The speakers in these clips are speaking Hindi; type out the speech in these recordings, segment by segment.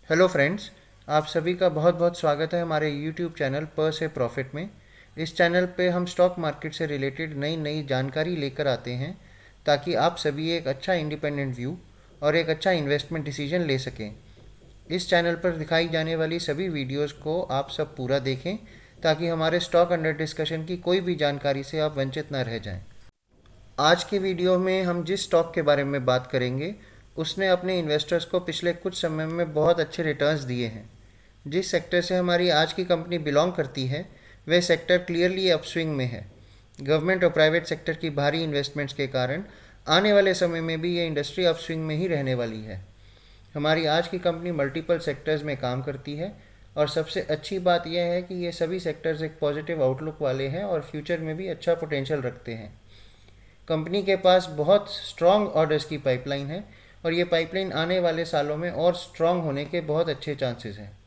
हेलो फ्रेंड्स, आप सभी का बहुत बहुत स्वागत है हमारे यूट्यूब चैनल पर से प्रॉफिट में। इस चैनल पे हम स्टॉक मार्केट से रिलेटेड नई नई जानकारी लेकर आते हैं ताकि आप सभी एक अच्छा इंडिपेंडेंट व्यू और एक अच्छा इन्वेस्टमेंट डिसीजन ले सकें। इस चैनल पर दिखाई जाने वाली सभी वीडियोस को आप सब पूरा देखें ताकि हमारे स्टॉक अंडर डिस्कशन की कोई भी जानकारी से आप वंचित न रह जाएं। आज की वीडियो में हम जिस स्टॉक के बारे में बात करेंगे उसने अपने इन्वेस्टर्स को पिछले कुछ समय में बहुत अच्छे रिटर्न्स दिए हैं। जिस सेक्टर से हमारी आज की कंपनी बिलोंग करती है वह सेक्टर क्लियरली अपस्विंग में है। गवर्नमेंट और प्राइवेट सेक्टर की भारी इन्वेस्टमेंट्स के कारण आने वाले समय में भी ये इंडस्ट्री अपस्विंग में ही रहने वाली है। हमारी आज की कंपनी मल्टीपल सेक्टर्स में काम करती है और सबसे अच्छी बात यह है कि ये सभी सेक्टर्स एक पॉजिटिव आउटलुक वाले हैं और फ्यूचर में भी अच्छा पोटेंशियल रखते हैं। कंपनी के पास बहुत स्ट्रॉन्ग ऑर्डर्स की पाइपलाइन है और ये पाइपलाइन आने वाले सालों में और स्ट्रॉन्ग होने के बहुत अच्छे चांसेस हैं।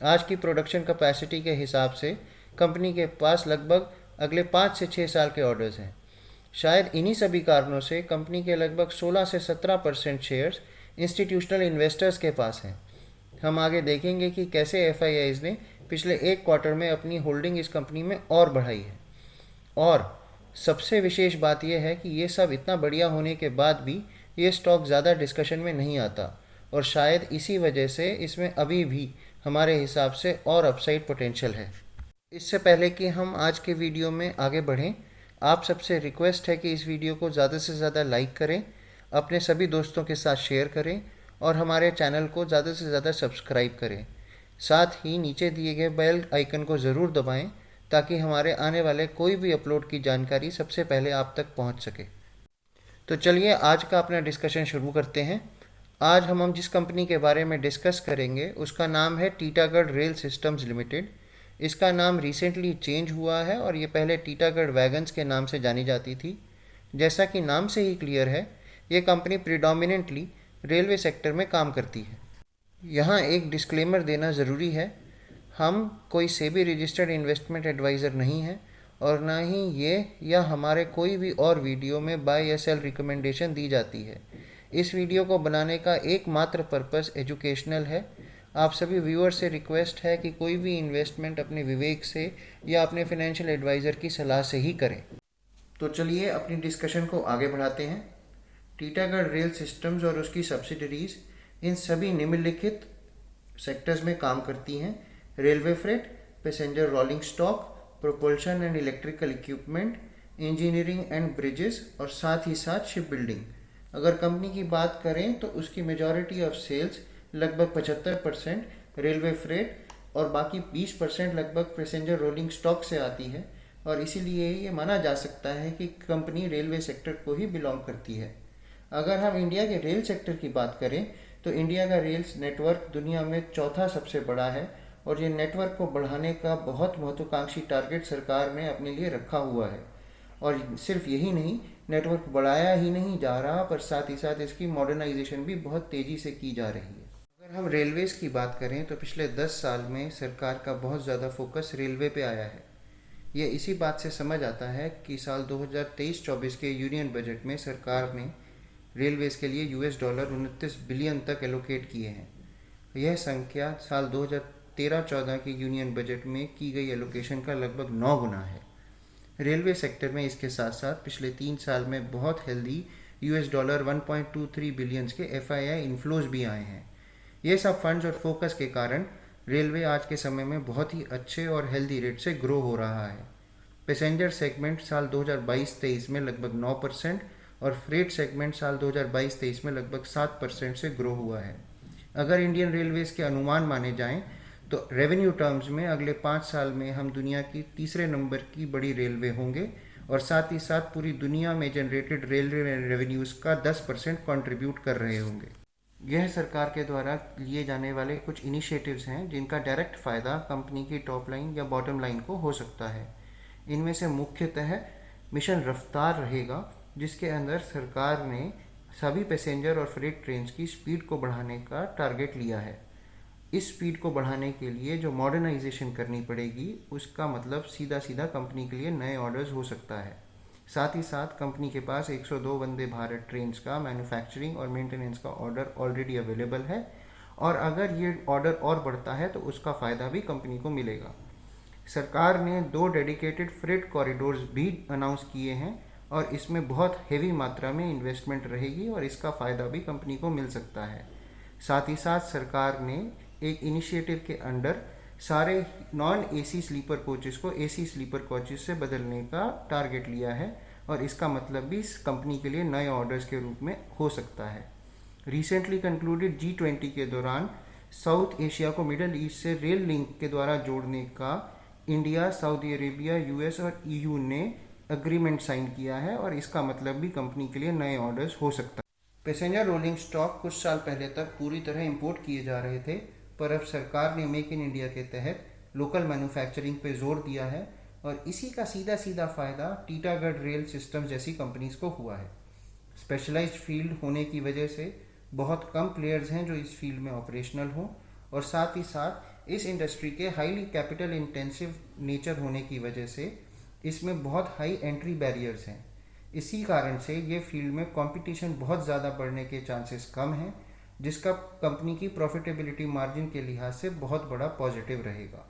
आज की प्रोडक्शन कैपेसिटी के हिसाब से कंपनी के पास लगभग अगले 5 से 6 साल के ऑर्डर्स हैं। शायद इन्हीं सभी कारणों से कंपनी के लगभग 16 से 17% शेयर्स इंस्टीट्यूशनल इन्वेस्टर्स के पास हैं। हम आगे देखेंगे कि कैसे एफआईआईज ने पिछले एक क्वार्टर में अपनी होल्डिंग इस कंपनी में और बढ़ाई है। और सबसे विशेष बात यह है कि ये सब इतना बढ़िया होने के बाद भी ये स्टॉक ज़्यादा डिस्कशन में नहीं आता और शायद इसी वजह से इसमें अभी भी हमारे हिसाब से और अपसाइड पोटेंशियल है। इससे पहले कि हम आज के वीडियो में आगे बढ़ें, आप सबसे रिक्वेस्ट है कि इस वीडियो को ज़्यादा से ज़्यादा लाइक करें, अपने सभी दोस्तों के साथ शेयर करें और हमारे चैनल को ज़्यादा से ज़्यादा सब्सक्राइब करें। साथ ही नीचे दिए गए बेल आइकन को ज़रूर दबाएं ताकि हमारे आने वाले कोई भी अपलोड की जानकारी सबसे पहले आप तक पहुंच सके। तो चलिए आज का अपना डिस्कशन शुरू करते हैं। आज हम जिस कंपनी के बारे में डिस्कस करेंगे उसका नाम है टीटागढ़ रेल सिस्टम्स लिमिटेड। इसका नाम रिसेंटली चेंज हुआ है और ये पहले टीटागढ़ वैगन्स के नाम से जानी जाती थी। जैसा कि नाम से ही क्लियर है, ये कंपनी प्रिडोमिनेंटली रेलवे सेक्टर में काम करती है। यहाँ एक डिस्क्लेमर देना ज़रूरी है, हम कोई सेबी रजिस्टर्ड इन्वेस्टमेंट एडवाइज़र नहीं हैं और ना ही ये या हमारे कोई भी और वीडियो में बाय या सेल रिकमेंडेशन दी जाती है। इस वीडियो को बनाने का एकमात्र पर्पस एजुकेशनल है। आप सभी व्यूअर से रिक्वेस्ट है कि कोई भी इन्वेस्टमेंट अपने विवेक से या अपने फाइनेंशियल एडवाइज़र की सलाह से ही करें। तो चलिए अपनी डिस्कशन को आगे बढ़ाते हैं। टीटागढ़ रेल सिस्टम्स और उसकी सब्सिडरीज इन सभी निम्नलिखित सेक्टर्स में काम करती हैं: railway freight, passenger rolling stock, propulsion and electrical equipment, engineering and bridges और साथ ही साथ शिप बिल्डिंग। अगर कंपनी की बात करें तो उसकी मेजॉरिटी ऑफ सेल्स लगभग 75% रेलवे फ्रेट और बाकी 20% लगभग पैसेंजर रोलिंग स्टॉक से आती है और इसीलिए ये माना जा सकता है कि कंपनी रेलवे सेक्टर को ही बिलोंग करती है। अगर हम इंडिया के रेल सेक्टर की बात करें तो इंडिया का रेल नेटवर्क दुनिया में चौथा सबसे बड़ा है और ये नेटवर्क को बढ़ाने का बहुत महत्वाकांक्षी टारगेट सरकार ने अपने लिए रखा हुआ है। और सिर्फ यही नहीं, नेटवर्क बढ़ाया ही नहीं जा रहा पर साथ ही साथ इसकी मॉडर्नाइजेशन भी बहुत तेज़ी से की जा रही है। अगर हम रेलवेज की बात करें तो पिछले 10 साल में सरकार का बहुत ज़्यादा फोकस रेलवे पे आया है। ये इसी बात से समझ आता है कि साल 2023-24 के यूनियन बजट में सरकार ने रेलवेज़ के लिए $29 बिलियन तक एलोकेट किए हैं। यह संख्या साल 2013-14 के यूनियन बजट में की गई एलोकेशन का लगभग 9 गुना है। रेलवे सेक्टर में इसके साथ साथ पिछले 3 साल में बहुत हेल्दी $1.23 बिलियंस के एफआईआई इन्फ्लोज भी आए हैं। ये सब फंड्स और फोकस के कारण रेलवे आज के समय में बहुत ही अच्छे और हेल्दी रेट से ग्रो हो रहा है। पैसेंजर सेगमेंट साल 2022-23 में लगभग 9% और फ्रेट सेगमेंट साल 2022-23 में लगभग 7% से ग्रो हुआ है। अगर इंडियन रेलवेज के अनुमान माने जाएं तो रेवेन्यू टर्म्स में अगले 5 साल में हम दुनिया की तीसरे नंबर की बड़ी रेलवे होंगे और साथ ही साथ पूरी दुनिया में जनरेटेड रेलवे रेवेन्यूज़ का 10% कंट्रीब्यूट कर रहे होंगे। यह सरकार के द्वारा लिए जाने वाले कुछ इनिशिएटिव्स हैं जिनका डायरेक्ट फ़ायदा कंपनी की टॉप लाइन या बॉटम लाइन को हो सकता है। इनमें से मुख्यतः मिशन रफ्तार रहेगा, जिसके अंदर सरकार ने सभी पैसेंजर और फ्रेट ट्रेन की स्पीड को बढ़ाने का टारगेट लिया है। इस स्पीड को बढ़ाने के लिए जो मॉडर्नाइजेशन करनी पड़ेगी उसका मतलब सीधा सीधा कंपनी के लिए नए ऑर्डर्स हो सकता है। साथ ही साथ कंपनी के पास 102 वंदे भारत ट्रेन का मैन्युफैक्चरिंग और मेंटेनेंस का ऑर्डर ऑलरेडी अवेलेबल है और अगर ये ऑर्डर और बढ़ता है तो उसका फ़ायदा भी कंपनी को मिलेगा। सरकार ने 2 डेडिकेटेड फ्रेट कॉरिडोर्स भी अनाउंस किए हैं और इसमें बहुत हेवी मात्रा में इन्वेस्टमेंट रहेगी और इसका फ़ायदा भी कंपनी को मिल सकता है। साथ ही साथ सरकार ने एक इनिशिएटिव के अंडर सारे नॉन एसी स्लीपर कोचेस को एसी स्लीपर कोचेस से बदलने का टारगेट लिया है और इसका मतलब भी इस कंपनी के लिए नए ऑर्डर्स के रूप में हो सकता है। रिसेंटली कंक्लूडेड G20 के दौरान साउथ एशिया को मिडल ईस्ट से रेल लिंक के द्वारा जोड़ने का इंडिया, सऊदी अरेबिया, यूएस और ईयू ने एग्रीमेंट साइन किया है और इसका मतलब भी कंपनी के लिए नए ऑर्डर्स हो सकता है। पैसेंजर रोलिंग स्टॉक कुछ साल पहले तक पूरी तरह इंपोर्ट किए जा रहे थे, पर अब सरकार ने मेक इन इंडिया के तहत लोकल मैन्युफैक्चरिंग पे जोर दिया है और इसी का सीधा सीधा फ़ायदा टीटागढ़ रेल सिस्टम जैसी कंपनीज को हुआ है। स्पेशलाइज्ड फील्ड होने की वजह से बहुत कम प्लेयर्स हैं जो इस फील्ड में ऑपरेशनल हों और साथ ही साथ इस इंडस्ट्री के हाईली कैपिटल इंटेंसिव नेचर होने की वजह से इसमें बहुत हाई एंट्री बैरियर्स हैं। इसी कारण से ये फील्ड में कंपटीशन बहुत ज़्यादा बढ़ने के चांसेस कम हैं, जिसका कंपनी की प्रॉफिटेबिलिटी मार्जिन के लिहाज से बहुत बड़ा पॉजिटिव रहेगा।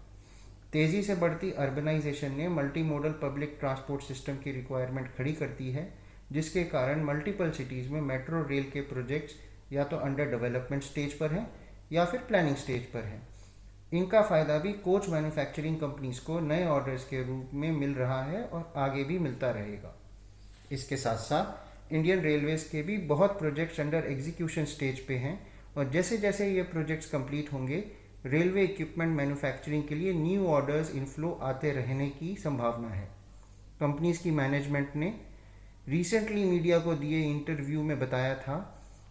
तेज़ी से बढ़ती अर्बनाइजेशन ने multi modal public transport system की रिक्वायरमेंट खड़ी करती है, जिसके कारण मल्टीपल सिटीज़ में मेट्रो रेल के प्रोजेक्ट्स या तो अंडर डेवलपमेंट स्टेज पर हैं या फिर प्लानिंग स्टेज पर हैं। इनका फ़ायदा भी कोच मैन्युफैक्चरिंग कंपनीज को नए ऑर्डर्स के रूप में मिल रहा है और आगे भी मिलता रहेगा। इसके साथ साथ इंडियन रेलवेज के भी बहुत प्रोजेक्ट्स अंडर एग्जीक्यूशन स्टेज पे हैं और जैसे जैसे ये प्रोजेक्ट्स कंप्लीट होंगे रेलवे इक्विपमेंट मैन्युफैक्चरिंग के लिए न्यू ऑर्डर्स इनफ्लो आते रहने की संभावना है। कंपनीज की मैनेजमेंट ने रिसेंटली मीडिया को दिए इंटरव्यू में बताया था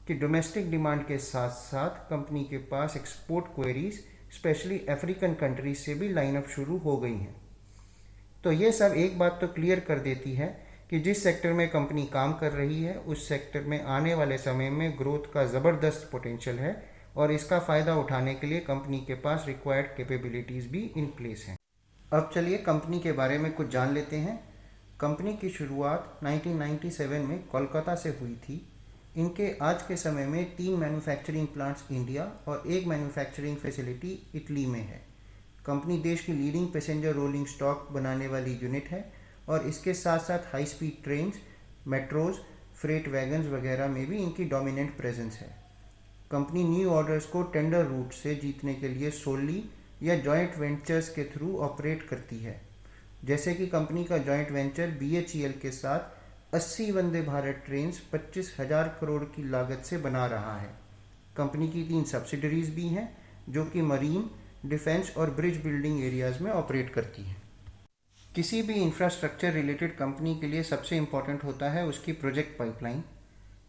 कि डोमेस्टिक डिमांड के साथ साथ कंपनी के पास export queries specially African countries से भी लाइनअप शुरू हो गई हैं। तो ये सब एक बात तो क्लियर कर देती है कि जिस सेक्टर में कंपनी काम कर रही है उस सेक्टर में आने वाले समय में ग्रोथ का ज़बरदस्त पोटेंशियल है और इसका फ़ायदा उठाने के लिए कंपनी के पास रिक्वायर्ड कैपेबिलिटीज़ भी इन प्लेस हैं। अब चलिए कंपनी के बारे में कुछ जान लेते हैं। कंपनी की शुरुआत 1997 में कोलकाता से हुई थी। इनके आज के समय में 3 मैन्युफैक्चरिंग प्लांट्स इंडिया और 1 मैन्युफैक्चरिंग फैसिलिटी इटली में है। कंपनी देश की लीडिंग पैसेंजर रोलिंग स्टॉक बनाने वाली यूनिट है और इसके साथ साथ high speed trains, metros, freight wagons वगैरह में भी इनकी डोमिनेंट प्रेजेंस है। कंपनी न्यू ऑर्डर्स को टेंडर रूट से जीतने के लिए सोली या जॉइंट वेंचर्स के थ्रू ऑपरेट करती है। जैसे कि कंपनी का जॉइंट वेंचर BHEL के साथ 80 वंदे भारत ट्रेन्स 25,000 करोड़ की लागत से बना रहा है। कंपनी की 3 सब्सिडरीज भी हैं जो कि मरीन, डिफेंस और ब्रिज बिल्डिंग एरियाज में ऑपरेट करती हैं। किसी भी इंफ्रास्ट्रक्चर रिलेटेड कंपनी के लिए सबसे इम्पॉर्टेंट होता है उसकी project pipeline.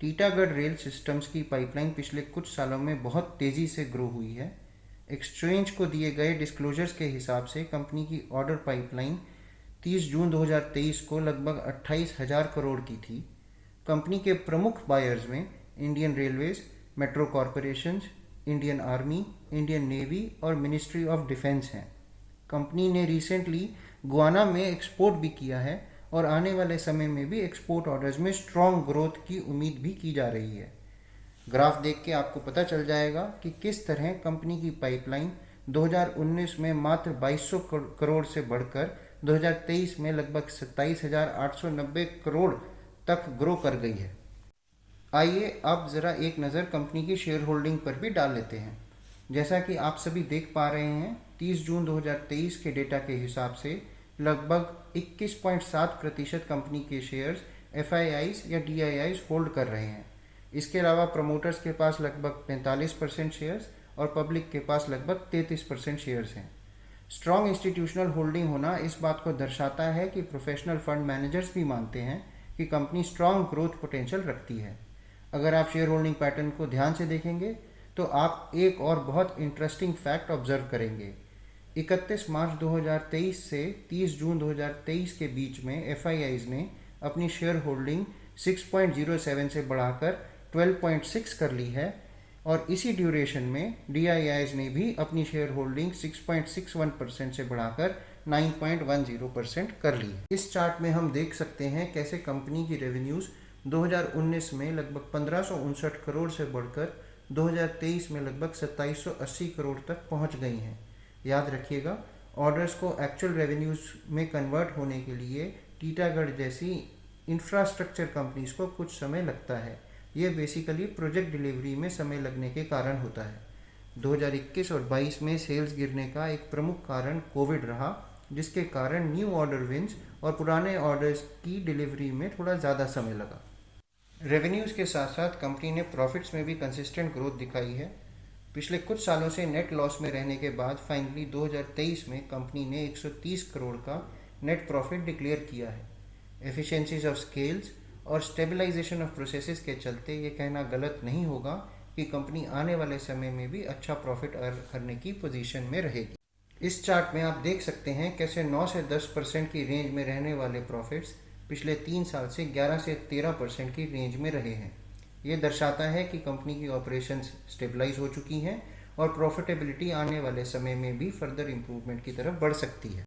Titagarh rail systems की पाइपलाइन पिछले कुछ सालों में बहुत तेज़ी से ग्रो हुई है। एक्सचेंज को दिए गए डिस्क्लोजर्स के हिसाब से कंपनी की ऑर्डर पाइपलाइन 30 जून 2023 को लगभग 28,000 करोड़ की थी। कंपनी के प्रमुख बायर्स में Indian railways, metro corporations, Indian army, Indian navy और मिनिस्ट्री ऑफ डिफेंस हैं। कंपनी ने रिसेंटली गुआना में एक्सपोर्ट भी किया है और आने वाले समय में भी एक्सपोर्ट ऑर्डर्स में स्ट्रॉन्ग ग्रोथ की उम्मीद भी की जा रही है। ग्राफ देख के आपको पता चल जाएगा कि किस तरह कंपनी की पाइपलाइन 2019 में मात्र 2200 करोड़ से बढ़कर 2023 में लगभग 27,890 करोड़ तक ग्रो कर गई है। आइए अब ज़रा एक नज़र कंपनी की शेयर होल्डिंग पर भी डाल लेते हैं। जैसा कि आप सभी देख पा रहे हैं, 30 जून 2023 के डेटा के हिसाब से लगभग 21.7% कंपनी के शेयर्स FIIs या DIIs होल्ड कर रहे हैं। इसके अलावा प्रमोटर्स के पास लगभग 45% शेयर्स और पब्लिक के पास लगभग 33% शेयर्स हैं। स्ट्रॉन्ग इंस्टीट्यूशनल होल्डिंग होना इस बात को दर्शाता है कि प्रोफेशनल फंड मैनेजर्स भी मानते हैं कि कंपनी स्ट्रॉन्ग ग्रोथ पोटेंशियल रखती है। अगर आप शेयर होल्डिंग पैटर्न को ध्यान से देखेंगे तो आप एक और बहुत इंटरेस्टिंग फैक्ट ऑब्जर्व करेंगे। 31 मार्च 2023 से 30 जून 2023 के बीच में FIIs ने अपनी शेयर होल्डिंग 6.07 से बढ़ाकर 12.6 कर ली है और इसी ड्यूरेशन में DIIs ने भी अपनी शेयर होल्डिंग 6.61% से बढ़ाकर 9.10% कर ली है। इस चार्ट में हम देख सकते हैं कैसे कंपनी की रेवेन्यूज़ 2019 में लगभग 1559 करोड़ से बढ़कर 2023 में लगभग 2780 करोड़ तक पहुंच गई हैं। याद रखिएगा, ऑर्डर्स को एक्चुअल रेवेन्यूज़ में कन्वर्ट होने के लिए टीटागढ़ जैसी इंफ्रास्ट्रक्चर कंपनीज को कुछ समय लगता है। ये बेसिकली प्रोजेक्ट डिलीवरी में समय लगने के कारण होता है। 2021 और 22 में सेल्स गिरने का एक प्रमुख कारण कोविड रहा, जिसके कारण न्यू ऑर्डर विंस और पुराने ऑर्डर्स की डिलीवरी में थोड़ा ज़्यादा समय लगा। रेवेन्यूज़ के साथ साथ कंपनी ने प्रॉफिट्स में भी कंसिस्टेंट ग्रोथ दिखाई है। पिछले कुछ सालों से नेट लॉस में रहने के बाद फाइनली 2023 में कंपनी ने 130 करोड़ का नेट प्रॉफिट डिक्लेयर किया है। एफिशिएंसीज ऑफ स्केल्स और स्टेबलाइजेशन ऑफ प्रोसेसेस के चलते ये कहना गलत नहीं होगा कि कंपनी आने वाले समय में भी अच्छा प्रॉफिट अर्न करने की पोजीशन में रहेगी। इस चार्ट में आप देख सकते हैं कैसे 9 से 10% की रेंज में रहने वाले प्रॉफिट्स पिछले 3 साल से 11 से 13% की रेंज में रहे हैं। ये दर्शाता है कि कंपनी की ऑपरेशंस स्टेबलाइज हो चुकी हैं और प्रॉफिटेबिलिटी आने वाले समय में भी फर्दर इम्प्रूवमेंट की तरफ बढ़ सकती है।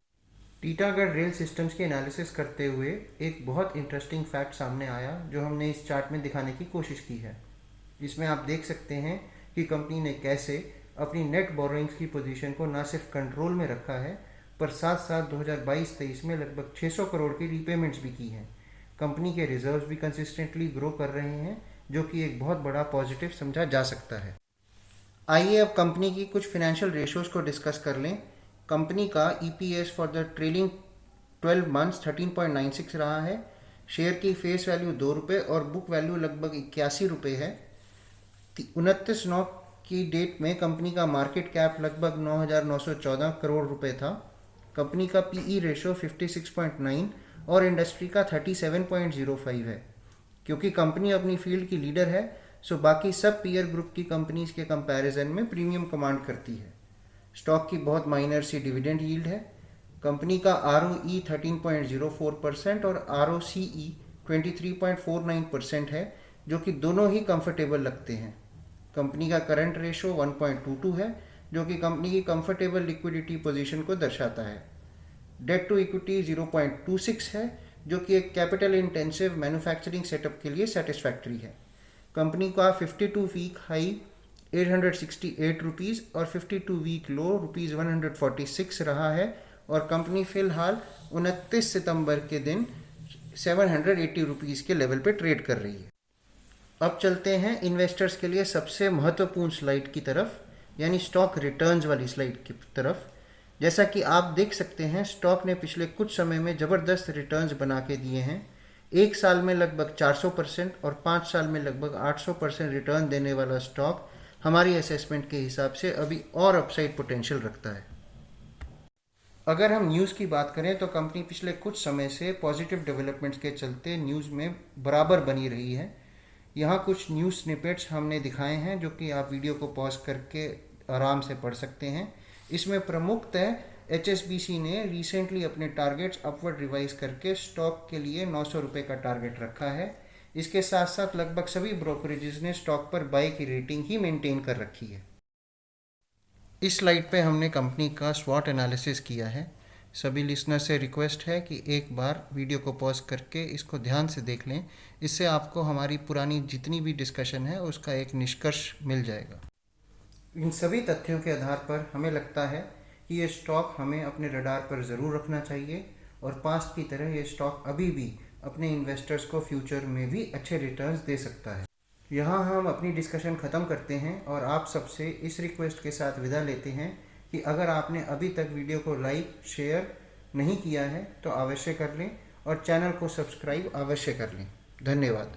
टीटागढ़ रेल सिस्टम्स की एनालिसिस करते हुए एक बहुत इंटरेस्टिंग फैक्ट सामने आया जो हमने इस चार्ट में दिखाने की कोशिश की है। इसमें आप देख सकते हैं कि कंपनी ने कैसे अपनी नेट बोरोइंग्स की पोजीशन को न सिर्फ कंट्रोल में रखा है, पर साथ साथ 2022-23 में लगभग 600 करोड़ की रीपेमेंट्स भी की हैं। कंपनी के रिजर्व्स भी कंसिस्टेंटली ग्रो कर रहे हैं, जो कि एक बहुत बड़ा पॉजिटिव समझा जा सकता है। आइए अब कंपनी की कुछ फाइनेंशियल रेशियोज को डिस्कस कर लें। कंपनी का EPS for the trailing 12 months 13.96 रहा है। शेयर की फेस वैल्यू 2 रुपये और बुक वैल्यू लगभग 81 रुपये है। 29/9 की डेट में कंपनी का मार्केट कैप लगभग 9,914 करोड़ रुपए था। कंपनी का PE रेशो 56.9 और इंडस्ट्री का 37.05 है। क्योंकि कंपनी अपनी फील्ड की लीडर है, सो बाकी सब पीयर ग्रुप की कंपनीज के कंपैरिजन में प्रीमियम कमांड करती है। स्टॉक की बहुत माइनर सी डिविडेंड यील्ड है। कंपनी का ROE 13.04% और ROCE 23.49% है, जो कि दोनों ही कंफर्टेबल लगते हैं। कंपनी का करंट रेशो 1.22 है, जो कि कंपनी की कंफर्टेबल लिक्विडिटी पोजीशन को दर्शाता है। डेट टू इक्विटी 0.26 है, जो कि एक कैपिटल इंटेंसिव मैन्युफैक्चरिंग सेटअप के लिए सेटिस्फैक्ट्री है। कंपनी का 52 वीक हाई 868 रुपीज़ और 52 वीक लो ₹146 रहा है और कंपनी फिलहाल 29 सितंबर के दिन 780 रुपीज़ के लेवल पे ट्रेड कर रही है। अब चलते हैं इन्वेस्टर्स के लिए सबसे महत्वपूर्ण स्लाइड की तरफ, यानी स्टॉक रिटर्न्स वाली स्लाइड की तरफ। जैसा कि आप देख सकते हैं, स्टॉक ने पिछले कुछ समय में ज़बरदस्त रिटर्न्स बना के दिए हैं। 1 साल में लगभग 400% और 5 साल में लगभग 800% रिटर्न देने वाला स्टॉक हमारी असेसमेंट के हिसाब से अभी और अपसाइड पोटेंशियल रखता है। अगर हम न्यूज़ की बात करें तो कंपनी पिछले कुछ समय से पॉजिटिव डेवलपमेंट्स के चलते न्यूज़ में बराबर बनी रही है। यहाँ कुछ न्यूज़ स्निपेट्स हमने दिखाए हैं, जो कि आप वीडियो को पॉज करके आराम से पढ़ सकते हैं। इसमें प्रमुखतः HSBC ने रिसेंटली अपने टारगेट्स अपवर्ड रिवाइज करके स्टॉक के लिए 900 रुपये का टारगेट रखा है। इसके साथ साथ लगभग सभी ब्रोकरेजेस ने स्टॉक पर बाय की रेटिंग ही मेंटेन कर रखी है। इस स्लाइड पे हमने कंपनी का स्वॉट एनालिसिस किया है। सभी लिसनर से रिक्वेस्ट है कि एक बार वीडियो को पॉज करके इसको ध्यान से देख लें। इससे आपको हमारी पुरानी जितनी भी डिस्कशन है उसका एक निष्कर्ष मिल जाएगा। इन सभी तथ्यों के आधार पर हमें लगता है कि ये स्टॉक हमें अपने रडार पर ज़रूर रखना चाहिए और पास्ट की तरह ये स्टॉक अभी भी अपने इन्वेस्टर्स को फ्यूचर में भी अच्छे रिटर्न्स दे सकता है। यहाँ हम अपनी डिस्कशन ख़त्म करते हैं और आप सबसे इस रिक्वेस्ट के साथ विदा लेते हैं कि अगर आपने अभी तक वीडियो को लाइक शेयर नहीं किया है तो अवश्य कर लें और चैनल को सब्सक्राइब अवश्य कर लें। धन्यवाद।